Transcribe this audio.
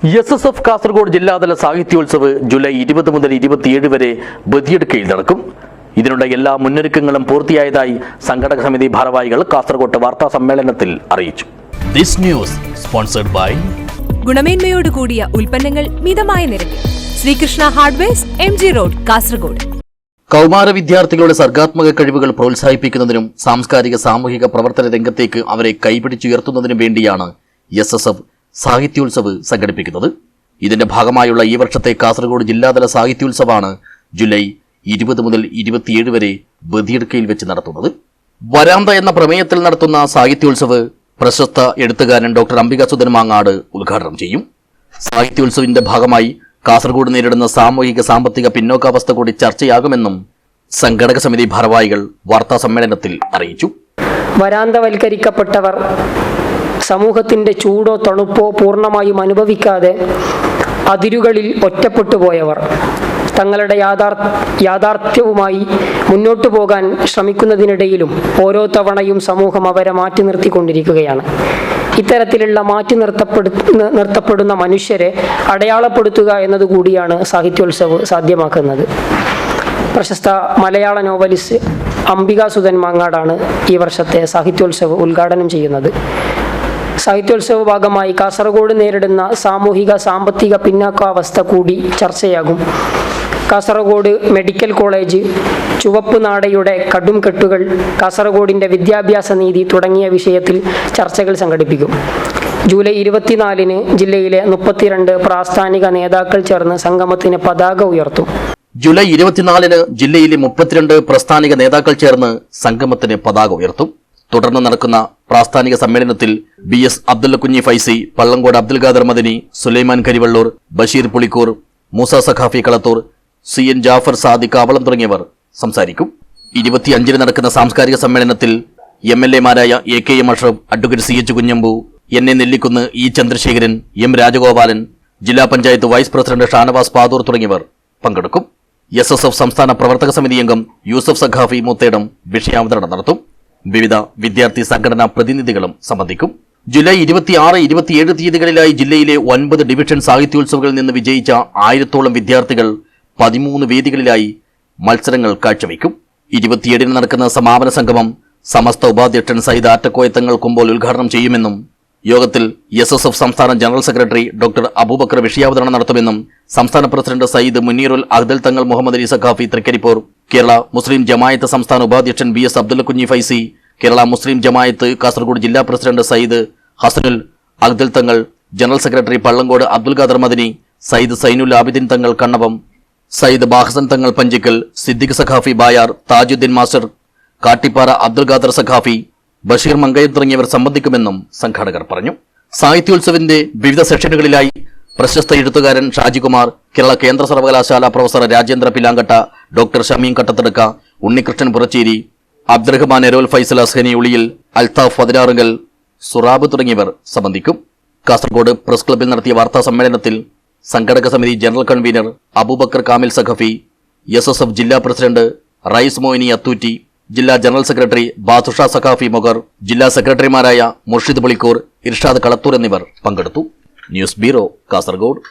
SSF Kasaragod ജില്ലാതല Sahityotsav July 20 മുതൽ 27 വരെ ബദിയടുക്കയിൽ നടക്കും. ഇതിനുള്ള എല്ലാ മുന്നൊരുക്കങ്ങളും പൂർത്തിയായതായി സംഘടക സമിതി ഭാരവാഹികൾ കാസർഗോഡ് വാർത്താ സമ്മേളനത്തിൽ അറിയിച്ചു. This news sponsored by ഗുണമേന്മയോട് കൂടിയ ഉൽപ്പന്നങ്ങൾ മിതമായ നിരക്കിൽ Sreekrishna hardwares MG road Kasaragod. കൗമാര വിദ്യാർത്ഥികളുടെ സർഗാത്മക കഴിവുകൾ പ്രോത്സാഹിപ്പിക്കുന്നതിനും സാംസ്കാരിക സാമൂഹിക പ്രവർത്തന രംഗത്തേക്ക് അവരെ കൈപിടിച്ചുയർത്തുന്നതിനും വേണ്ടിയാണ് SSF സാഹിത്യോത്സവ് സംഘടിപ്പിക്കുന്നത്. ഇതിന്റെ ഭാഗമായുള്ള ഈ വർഷത്തെ കാസർഗോഡ് ജില്ലാതല സാഹിത്യോത്സവമാണ് ജൂലൈ 20 മുതൽ 27 വരെ ബദിയടുക്കയിൽ വെച്ച് നടത്തുന്നത്. വരാന്ത എന്ന പ്രമേയത്തിൽ നടത്തുന്ന സാഹിത്യോത്സവ് പ്രശസ്ത എഴുത്തുകാരൻ ഡോക്ടർ അംബികാസുധൻ മാങ്ങാട് ഉദ്ഘാടനം ചെയ്യും. സാഹിത്യോത്സവിന്റെ ഭാഗമായി കാസർഗോഡ് നേരിടുന്ന സാമൂഹിക സാമ്പത്തിക പിന്നോക്കാവസ്ഥ കൂടി ചർച്ചയാകുമെന്നും സംഘടക സമിതി ഭാരവാഹികൾ വാർത്താ സമ്മേളനത്തിൽ അറിയിച്ചു. വരാന്തവൽക്കരിക്കപ്പെട്ടവർ സമൂഹത്തിന്റെ ചൂടോ തണുപ്പോ പൂർണ്ണമായും അനുഭവിക്കാതെ അതിരുകളിൽ ഒറ്റപ്പെട്ടുപോയവർ തങ്ങളുടെ യാഥാർത്ഥ്യവുമായി മുന്നോട്ടു പോകാൻ ശ്രമിക്കുന്നതിനിടയിലും ഓരോ തവണയും സമൂഹം അവരെ മാറ്റി നിർത്തിക്കൊണ്ടിരിക്കുകയാണ്. ഇത്തരത്തിലുള്ള മാറ്റി നിർത്തപ്പെടുന്ന മനുഷ്യരെ അടയാളപ്പെടുത്തുക എന്നതുകൂടിയാണ് സാഹിത്യോത്സവ് സാധ്യമാക്കുന്നത്. പ്രശസ്ത മലയാള നോവലിസ്റ്റ് അംബികാസുധൻ മാങ്ങാടാണ് ഈ വർഷത്തെ സാഹിത്യോത്സവ് ഉദ്ഘാടനം ചെയ്യുന്നത്. സാഹിത്യോത്സവ ഭാഗമായി കാസർഗോഡ് നേരിടുന്ന സാമൂഹിക സാമ്പത്തിക പിന്നാക്കാവസ്ഥ കൂടി ചർച്ചയാകും. കാസർഗോഡ് മെഡിക്കൽ കോളേജ്, ചുവപ്പ് നാടയുടെ കടും കെട്ടുകൾ, കാസർഗോഡിന്റെ വിദ്യാഭ്യാസ നീതി തുടങ്ങിയ വിഷയത്തിൽ ചർച്ചകൾ സംഘടിപ്പിക്കും. ജൂലൈ 24-ന് ജില്ലയിലെ 32 പ്രാസ്ഥാനിക നേതാക്കൾ ചേർന്ന് സംഗമത്തിന് പതാക ഉയർത്തും. ജൂലൈ 24-ന് ജില്ലയിലെ 32 പ്രസ്ഥാനിക നേതാക്കൾ ചേർന്ന് സംഗമത്തിന് പതാക ഉയർത്തും. തുടർന്ന് നടക്കുന്ന പ്രാസ്ഥാനിക സമ്മേളനത്തിൽ BS അബ്ദുള്ള കുഞ്ഞി ഫൈസി, പള്ളങ്കോട് അബ്ദുൽ ഖാദർ മദനി, സുലൈമാൻ കരിവള്ളൂർ, ബഷീർ പുളിക്കൂർ, മൂസ സഖാഫി കളത്തൂർ, CN ജാഫർ സാദിഖ് കാവളം തുടങ്ങിയവർ സംസാരിക്കും. 25-ന് നടക്കുന്ന സാംസ്കാരിക സമ്മേളനത്തിൽ MLA-മാരായ AKM Ashraf, advocate CH Kunhambu, NA Nellikkunnu, E Chandrasekharan, M Rajagopalan, ജില്ലാ പഞ്ചായത്ത് വൈസ് പ്രസിഡന്റ് ഷാനവാസ് പാതൂർ തുടങ്ങിയവർ പങ്കെടുക്കും. SSF സംസ്ഥാന പ്രവർത്തക സമിതി അംഗം യൂസഫ് സഖാഫി മുത്തേടം വിഷയാവതരണം നടത്തും. വിവിധ വിദ്യാർത്ഥി സംഘടനാ പ്രതിനിധികളും സംബന്ധിക്കും. ജൂലൈ 26, 27 തീയതികളിലായി ജില്ലയിലെ 9 ഡിവിഷൻ സാഹിത്യോത്സവങ്ങളിൽ നിന്ന് വിജയിച്ച 1000-ഓളം വിദ്യാർത്ഥികൾ 13 വേദികളിലായി മത്സരങ്ങൾ കാഴ്ചവെക്കും. 27-ന് നടക്കുന്ന സമാപന സംഗമം സമസ്ത ഉപാധ്യക്ഷൻ സയ്യിദ് ആറ്റക്കോയത്തങ്ങൾ കുമ്പോൾ ഉദ്ഘാടനം ചെയ്യുമെന്നും യോഗത്തിൽ SSF സംസ്ഥാന ജനറൽ സെക്രട്ടറി ഡോക്ടർ അബൂബക്കർ വിഷയാവതരണം നടത്തുമെന്നും സംസ്ഥാന പ്രസിഡന്റ് സയ്യിദ് മുനീറുൽ അഹ്ദൽ തങ്ങൾ മുഹമ്മദ് അലി സഖാഫി തൃക്കരിപ്പൂർ, കേരള മുസ്ലിം ജമായത്ത് സംസ്ഥാന ഉപാധ്യക്ഷൻ BS അബ്ദുള്ള കുഞ്ഞി ഫൈസി, കേരള മുസ്ലിം ജമായത്ത് കാസർഗോഡ് ജില്ലാ പ്രസിഡന്റ് സയ്യിദ് ഹസനുൽ അഹ്ദൽ തങ്ങൾ, ജനറൽ സെക്രട്ടറി പള്ളങ്കോട് അബ്ദുൽ ഖാദർ മദനി, സയ്യിദ് സൈനുൽ ആബിദിൻ തങ്ങൾ കണ്ണവം, സയ്യിദ് ബാഹസൻ തങ്ങൾ പഞ്ചിക്കൽ, സിദ്ദിഖ് സഖാഫി ബായാർ, താജുദ്ദീൻ മാസ്റ്റർ, കാട്ടിപ്പാറ അബ്ദുൽ ഖാദർ സഖാഫി, ബഷീർ മങ്കയം തുടങ്ങിയവർ സംബന്ധിക്കുമെന്നും സംഘാടകർ പറഞ്ഞു. സാഹിത്യോത്സവിന്റെ വിവിധ സെഷനുകളിലായി പ്രശസ്ത എഴുത്തുകാരൻ ഷാജികുമാർ, കേരള കേന്ദ്ര സർവകലാശാല പ്രൊഫസർ രാജേന്ദ്ര പിലാങ്കട്ട, ഡോക്ടർ ഷമീം കട്ടത്തടുക്ക, ഉണ്ണികൃഷ്ണൻ പുറച്ചേരി, അബ്ദുറഹ്മാൻ എരോൽ ഫൈസൽ അസ്ഹനി ഉളിയിൽ, അൽത്താഫ് 16 സുറാബ് തുടങ്ങിയവർ സംബന്ധിക്കും. കാസർഗോഡ് പ്രസ് ക്ലബിൽ നടത്തിയ വാർത്താ സമ്മേളനത്തിൽ സംഘടക സമിതി general convener Abubakar Kamil Saqafi, SSF ജില്ലാ പ്രസിഡന്റ് റൈസ് മോയിനി അത്തൂറ്റി, ജില്ലാ ജനറൽ സെക്രട്ടറി ബാദുഷ സഖാഫി മൊഗർ, ജില്ലാ സെക്രട്ടറിമാരായ മുർഷിദ് പുളിക്കൂർ, ഇർഷാദ് കളത്തൂർ എന്നിവർ പങ്കെടുത്തു. News bureau, Kasaragod.